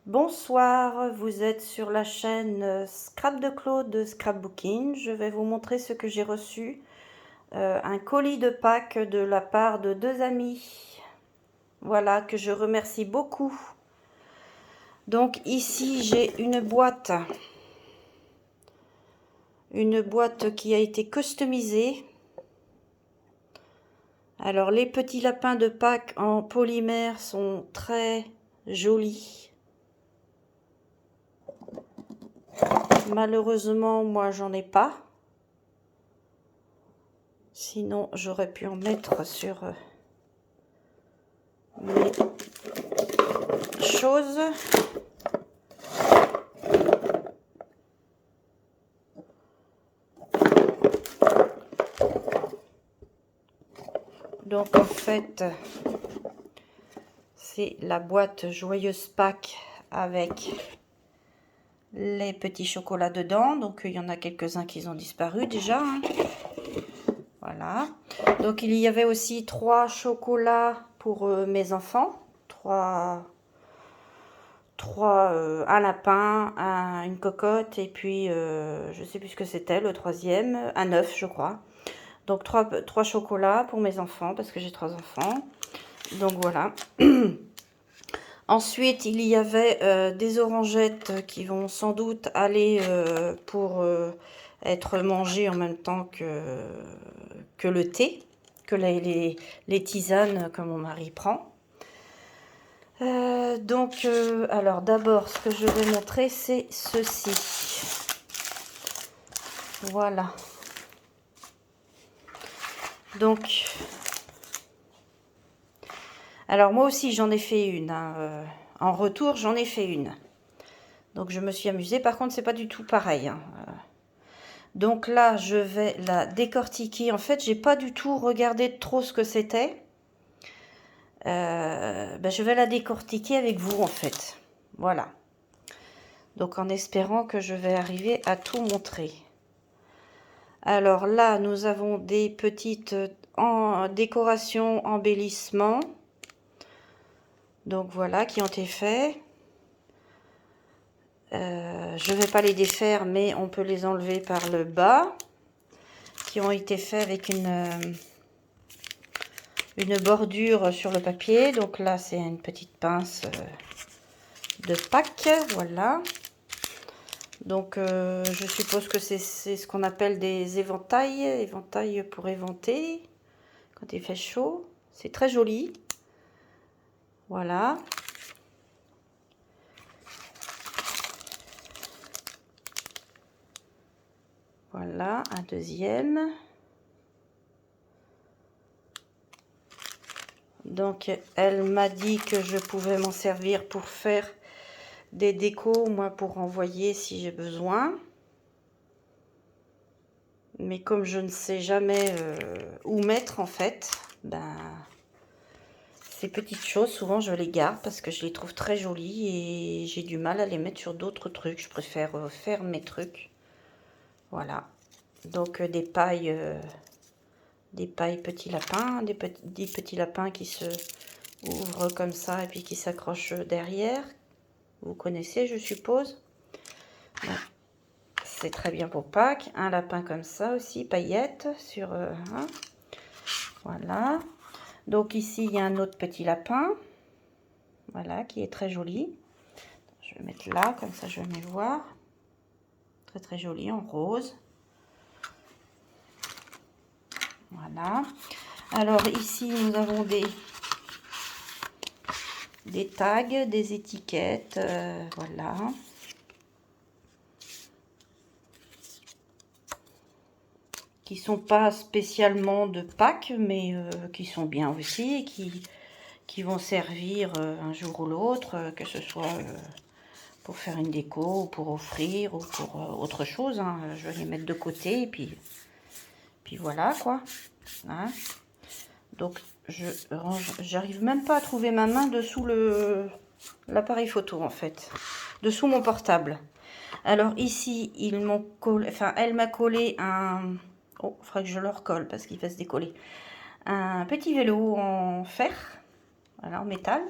Bonsoir, vous êtes sur la chaîne Scrap de Claude de Scrapbooking. Je vais vous montrer ce que j'ai reçu. Un colis de Pâques de la part de deux amis. Voilà, que je remercie beaucoup. Donc ici, j'ai une boîte. Une boîte qui a été customisée. Alors, les petits lapins de Pâques en polymère sont très jolis. Malheureusement, moi, j'en ai pas. Sinon, j'aurais pu en mettre sur mes choses. Donc, en fait, c'est la boîte Joyeuse Pâques avec les petits chocolats dedans. Donc, il y en a quelques-uns qui ont disparu déjà, hein. Voilà. Donc, il y avait aussi 3 chocolats pour mes enfants. Un lapin, une cocotte et puis je sais plus ce que c'était, le troisième, un œuf je crois. Donc 3 chocolats pour mes enfants parce que j'ai 3 enfants. Donc voilà. Ensuite il y avait des orangettes qui vont sans doute aller pour être mangées en même temps que le thé, que les tisanes que mon mari prend. Alors d'abord, ce que je vais montrer, c'est ceci. Voilà. Donc, alors moi aussi, j'en ai fait une, hein. En retour, j'en ai fait une. Donc, je me suis amusée. Par contre, c'est pas du tout pareil, hein. Donc là, je vais la décortiquer. En fait, j'ai pas du tout regardé trop ce que c'était. Je vais la décortiquer avec vous, en fait. Voilà. Donc, en espérant que je vais arriver à tout montrer. Alors là, nous avons des petites décorations, embellissements. Donc voilà, qui ont été faits. Je ne vais pas les défaire, mais on peut les enlever par le bas. Qui ont été faits avec une bordure sur le papier. Donc là, c'est une petite pince de Pâques. Voilà. Donc je suppose que c'est ce qu'on appelle des éventails. Éventails pour éventer quand il fait chaud. C'est très joli. Voilà. Voilà, un deuxième. Donc, elle m'a dit que je pouvais m'en servir pour faire des décos, moi pour envoyer si j'ai besoin. Mais comme je ne sais jamais où mettre en fait, ces petites choses, souvent je les garde parce que je les trouve très jolies et j'ai du mal à les mettre sur d'autres trucs. Je préfère faire mes trucs. Voilà. Donc des pailles petits lapins, des petits lapins qui se ouvrent comme ça et puis qui s'accrochent derrière. Vous connaissez, je suppose. Bon, c'est très bien pour Pâques. Un lapin comme ça aussi, paillettes sur voilà. Donc ici, il y a un autre petit lapin. Voilà, qui est très joli. Je vais mettre là, comme ça je vais mieux voir. Très très joli, en rose. Voilà. Alors ici, nous avons des tags, des étiquettes. Voilà. Qui sont pas spécialement de Pâques, mais qui sont bien aussi et qui vont servir un jour ou l'autre, que ce soit pour faire une déco, ou pour offrir, ou pour autre chose, hein. Je vais les mettre de côté et puis voilà quoi. Hein. Donc j'arrive même pas à trouver ma main dessous l'appareil photo en fait, dessous mon portable. Alors ici ils m'ont collé, enfin elle m'a collé un, oh il faudrait que je le recolle parce qu'il va se décoller, un petit vélo en fer, voilà, en métal,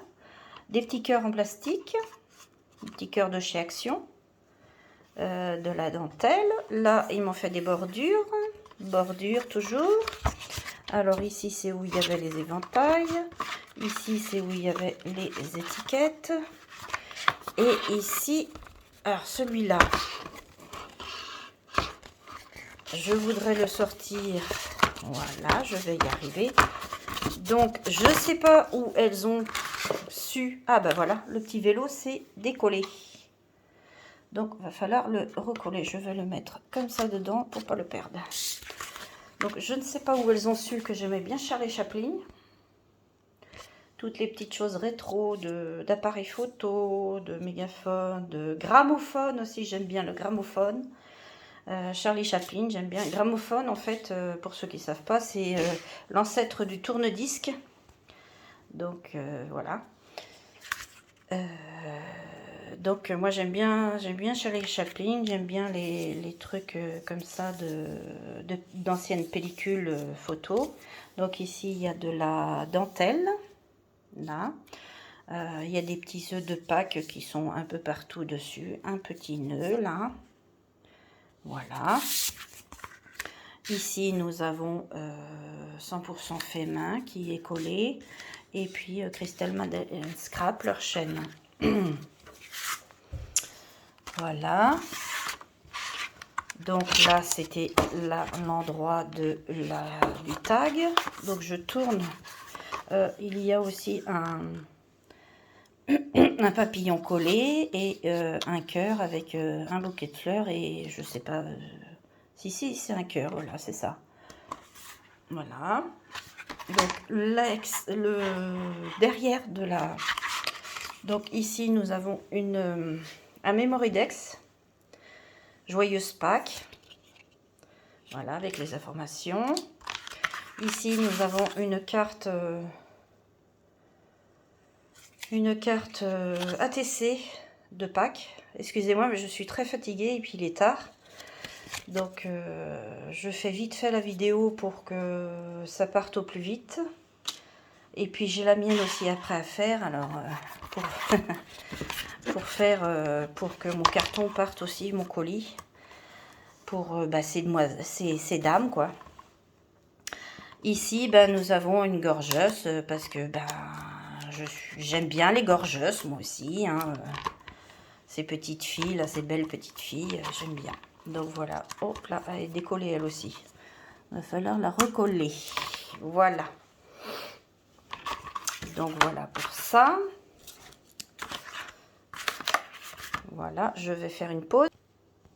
des petits cœurs en plastique, un petit cœur de chez Action, de la dentelle. Là, ils m'ont fait des bordures toujours. Alors ici, c'est où il y avait les éventails. Ici, c'est où il y avait les étiquettes. Et ici, alors celui-là, je voudrais le sortir. Voilà, je vais y arriver. Donc, je ne sais pas où elles ont su. Ah ben voilà, le petit vélo s'est décollé. Donc, il va falloir le recoller. Je vais le mettre comme ça dedans pour ne pas le perdre. Donc, je ne sais pas où elles ont su que j'aimais bien Charlie Chaplin. Toutes les petites choses rétro, d'appareils photo, de mégaphone, de gramophone aussi. J'aime bien le gramophone. Charlie Chaplin, j'aime bien. Gramophone, en fait, pour ceux qui ne savent pas, c'est l'ancêtre du tourne-disque. Donc, voilà. Donc moi j'aime bien Charlie Chaplin, j'aime bien les trucs comme ça d'anciennes pellicules photos. Donc ici il y a de la dentelle, là. Il y a des petits œufs de Pâques qui sont un peu partout dessus, un petit nœud là. Voilà. Ici nous avons 100% fait main qui est collé. Et puis Crystal Madeleine Scrap, leur chaîne. Voilà. Donc là, c'était l'endroit du tag. Donc je tourne. Il y a aussi un papillon collé et un cœur avec un bouquet de fleurs. Et je sais pas... si, c'est un cœur. Voilà, c'est ça. Voilà. Donc le derrière de la... Donc ici, nous avons un Mémoridex. Joyeuse Pâques. Voilà, avec les informations. Ici, nous avons une carte ATC de Pâques. Excusez-moi, mais je suis très fatiguée et puis il est tard. Donc, je fais vite fait la vidéo pour que ça parte au plus vite. Et puis, j'ai la mienne aussi après à faire. Alors, pour que mon carton parte aussi, mon colis. Pour ces dames, quoi. Ici, nous avons une gorgeuse parce que j'aime bien les gorgeuses, moi aussi. Hein, ces petites filles, là, ces belles petites filles, j'aime bien. Donc voilà, hop là, elle est décollée elle aussi. Il va falloir la recoller. Voilà. Donc voilà pour ça. Voilà, je vais faire une pause.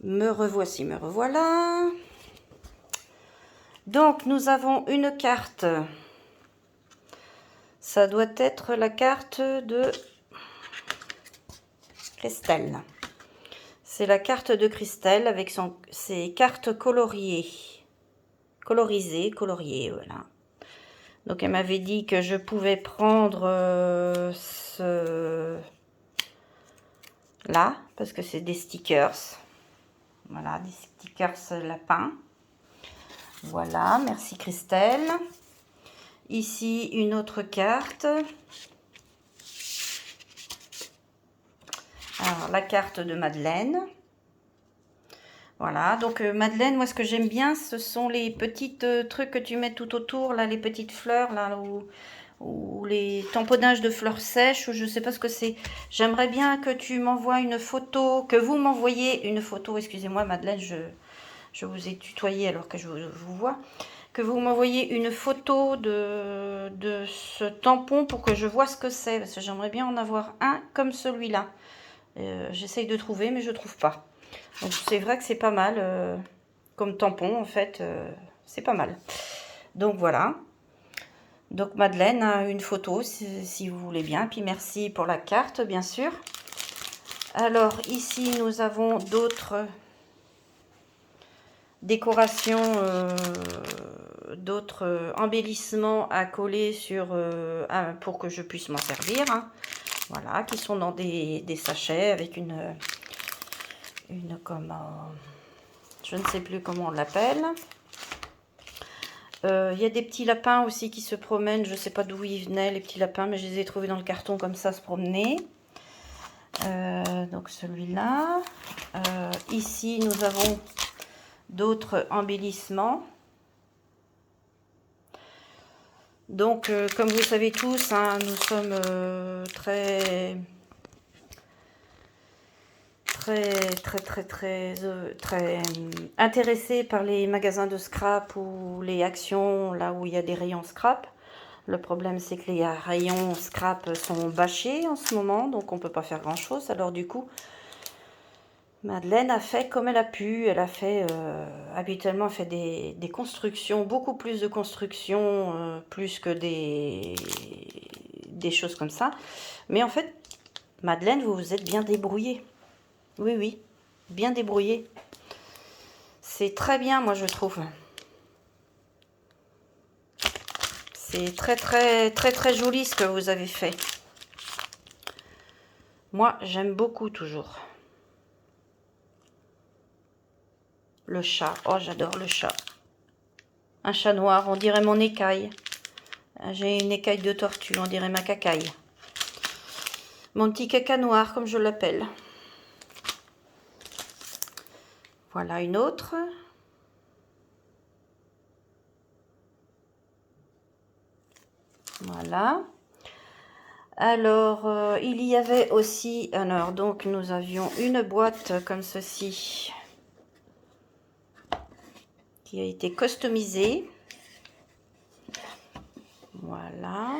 Me revoici, me revoilà. Donc, nous avons une carte. Ça doit être la carte de Christelle. C'est la carte de Christelle avec ses cartes coloriées. Coloriées, voilà. Donc, elle m'avait dit que je pouvais prendre là, parce que c'est des stickers. Voilà, des stickers lapins. Voilà, merci Christelle. Ici, une autre carte. Alors, la carte de Madeleine. Voilà, donc Madeleine, moi ce que j'aime bien, ce sont les petites trucs que tu mets tout autour, là, les petites fleurs, là, ou les tamponnages de fleurs sèches, ou je sais pas ce que c'est. J'aimerais bien que tu m'envoies une photo, que vous m'envoyiez une photo, excusez-moi Madeleine, je vous ai tutoyé alors que je vous vois. Que vous m'envoyiez une photo de ce tampon pour que je vois ce que c'est. Parce que j'aimerais bien en avoir un comme celui-là. J'essaye de trouver, mais je ne trouve pas. Donc c'est vrai que c'est pas mal. Comme tampon, en fait, c'est pas mal. Donc voilà. Donc Madeleine a une photo, si vous voulez bien. Puis merci pour la carte, bien sûr. Alors ici, nous avons d'autres décorations, d'autres embellissements à coller sur pour que je puisse m'en servir. Hein. Voilà, qui sont dans des sachets avec une comment, je ne sais plus comment on l'appelle. Il y a des petits lapins aussi qui se promènent. Je ne sais pas d'où ils venaient, les petits lapins, mais je les ai trouvés dans le carton comme ça, se promener. Donc Donc celui-là. Ici, nous avons d'autres embellissements. Donc, comme vous savez tous, hein, nous sommes très intéressés par les magasins de scrap ou les actions là où il y a des rayons scrap. Le problème, c'est que les rayons scrap sont bâchés en ce moment, donc on ne peut pas faire grand chose. Alors du coup, Madeleine a fait comme elle a pu. Elle a fait, habituellement, elle fait des constructions, beaucoup plus de constructions, plus que des choses comme ça. Mais en fait, Madeleine, vous vous êtes bien débrouillée. Oui, oui, bien débrouillée. C'est très bien, moi, je trouve. C'est très joli ce que vous avez fait. Moi, j'aime beaucoup toujours. Le chat. Oh, j'adore le chat. Un chat noir, on dirait mon écaille. J'ai une écaille de tortue, on dirait ma cacaille. Mon petit caca noir, comme je l'appelle. Voilà une autre. Voilà. Alors, il y avait aussi... Alors, donc, nous avions une boîte comme ceci. Qui a été customisée. Voilà.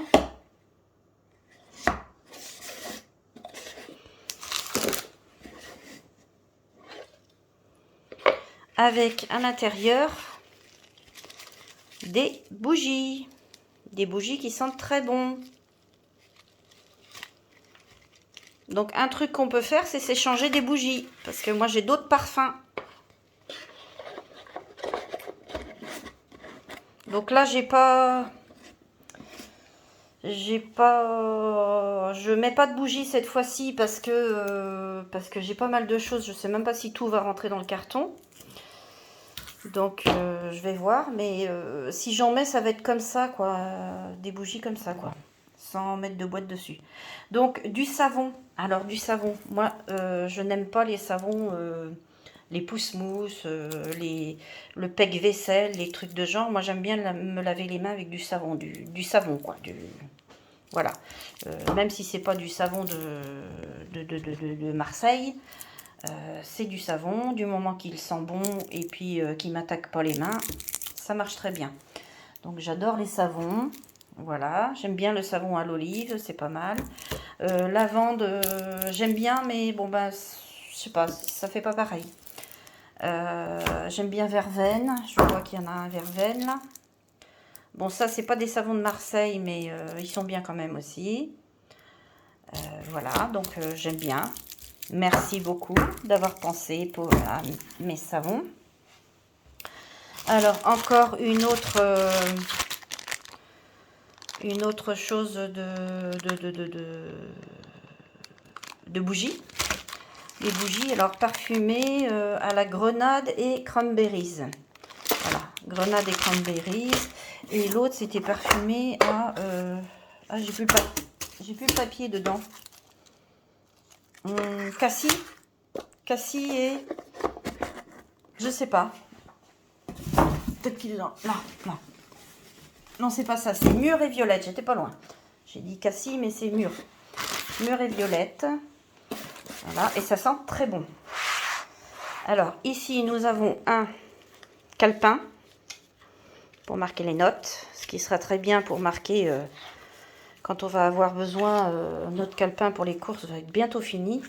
Avec à l'intérieur des bougies. Des bougies qui sentent très bon. Donc un truc qu'on peut faire, c'est s'échanger des bougies. Parce que moi j'ai d'autres parfums. Donc là je mets pas de bougies cette fois-ci parce que j'ai pas mal de choses. Je sais même pas si tout va rentrer dans le carton. Donc je vais voir, mais si j'en mets, ça va être comme ça, quoi, des bougies comme ça, quoi, sans mettre de boîte dessus. Donc du savon. Alors du savon, moi je n'aime pas les savons, les pousse-mousse, le pec-vaisselle, les trucs de genre. Moi j'aime bien me laver les mains avec du savon, du savon, quoi. Voilà. Même si c'est pas du savon de Marseille. C'est du savon, du moment qu'il sent bon et puis qu'il m'attaque pas les mains, ça marche très bien. Donc j'adore les savons, voilà, j'aime bien le savon à l'olive, c'est pas mal. Lavande, j'aime bien, mais bon ben, je sais pas, ça fait pas pareil. J'aime bien verveine, je vois qu'il y en a un verveine là. Bon, ça c'est pas des savons de Marseille, mais ils sont bien quand même aussi. Voilà, donc j'aime bien. Merci beaucoup d'avoir pensé à mes savons. Alors, encore une autre chose de bougies. Les bougies, alors parfumées à la grenade et cranberries. Voilà, grenade et cranberries. Et l'autre, c'était parfumé à... ah, j'ai plus le papier dedans. Cassis et... Je sais pas. Peut-être qu'il est là. Là. Non, c'est pas ça. C'est mûre et violette. J'étais pas loin. J'ai dit cassis, mais c'est mûre. Mûre et violette. Voilà. Et ça sent très bon. Alors, ici, nous avons un calepin pour marquer les notes. Ce qui sera très bien pour marquer... quand on va avoir besoin, notre calepin pour les courses va être bientôt fini.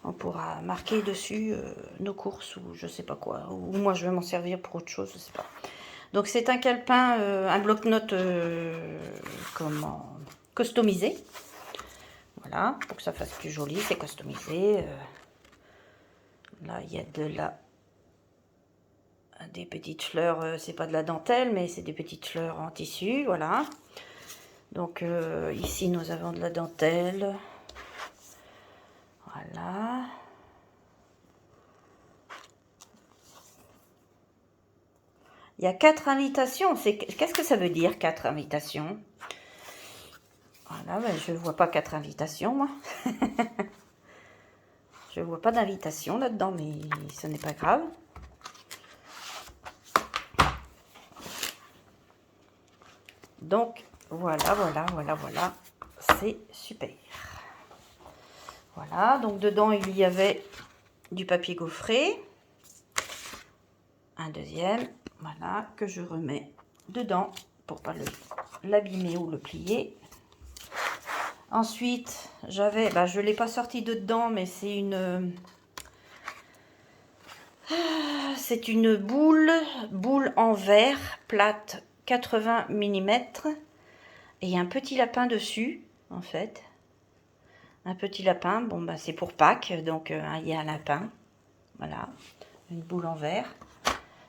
On pourra marquer dessus nos courses ou je sais pas quoi. Ou moi je vais m'en servir pour autre chose, je sais pas. Donc c'est un calepin, un bloc-notes customisé. Voilà, pour que ça fasse plus joli, c'est customisé. Là il y a des petites fleurs, c'est pas de la dentelle, mais c'est des petites fleurs en tissu, voilà. Donc ici nous avons de la dentelle. Voilà. Il y a 4 invitations. Qu'est-ce que ça veut dire, 4 invitations? Voilà, ben, je ne vois pas 4 invitations, moi. Je ne vois pas d'invitation là-dedans, mais ce n'est pas grave. Donc, voilà. C'est super. Voilà, donc dedans, il y avait du papier gaufré. Un deuxième, voilà, que je remets dedans pour pas l'abîmer ou le plier. Ensuite, j'avais, je ne l'ai pas sorti de dedans, mais c'est une boule en verre, plate 80 mm. Et il y a un petit lapin dessus, en fait. Un petit lapin, bon, c'est pour Pâques, donc il y a un lapin. Voilà, une boule en verre.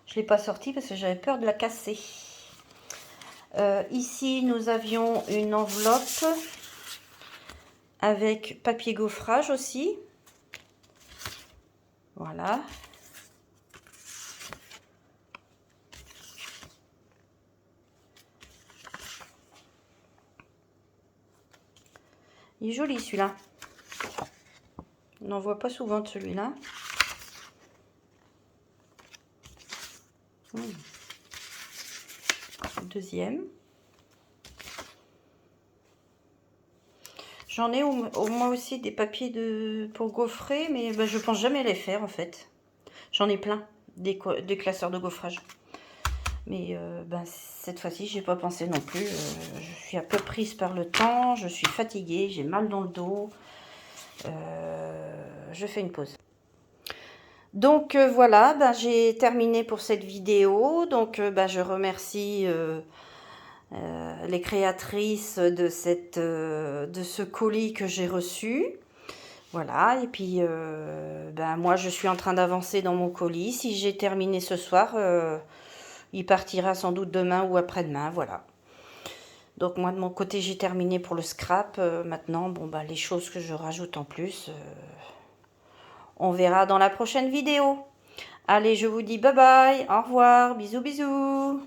Je ne l'ai pas sortie parce que j'avais peur de la casser. Ici, nous avions une enveloppe avec papier gaufrage aussi. Voilà. Il est joli celui-là. On n'en voit pas souvent de celui-là. Deuxième. J'en ai au moins aussi des papiers pour gaufrer, mais je pense jamais les faire en fait. J'en ai plein, des classeurs de gaufrage. Mais cette fois-ci, j'ai pas pensé non plus. Je suis un peu prise par le temps, je suis fatiguée, j'ai mal dans le dos. Je fais une pause. Donc voilà, j'ai terminé pour cette vidéo. Donc je remercie les créatrices de ce colis que j'ai reçu. Voilà, et puis moi je suis en train d'avancer dans mon colis. Si j'ai terminé ce soir, il partira sans doute demain ou après-demain, voilà. Donc moi de mon côté j'ai terminé pour le scrap. Maintenant, les choses que je rajoute en plus, on verra dans la prochaine vidéo. Allez, je vous dis bye bye, au revoir, bisous bisous.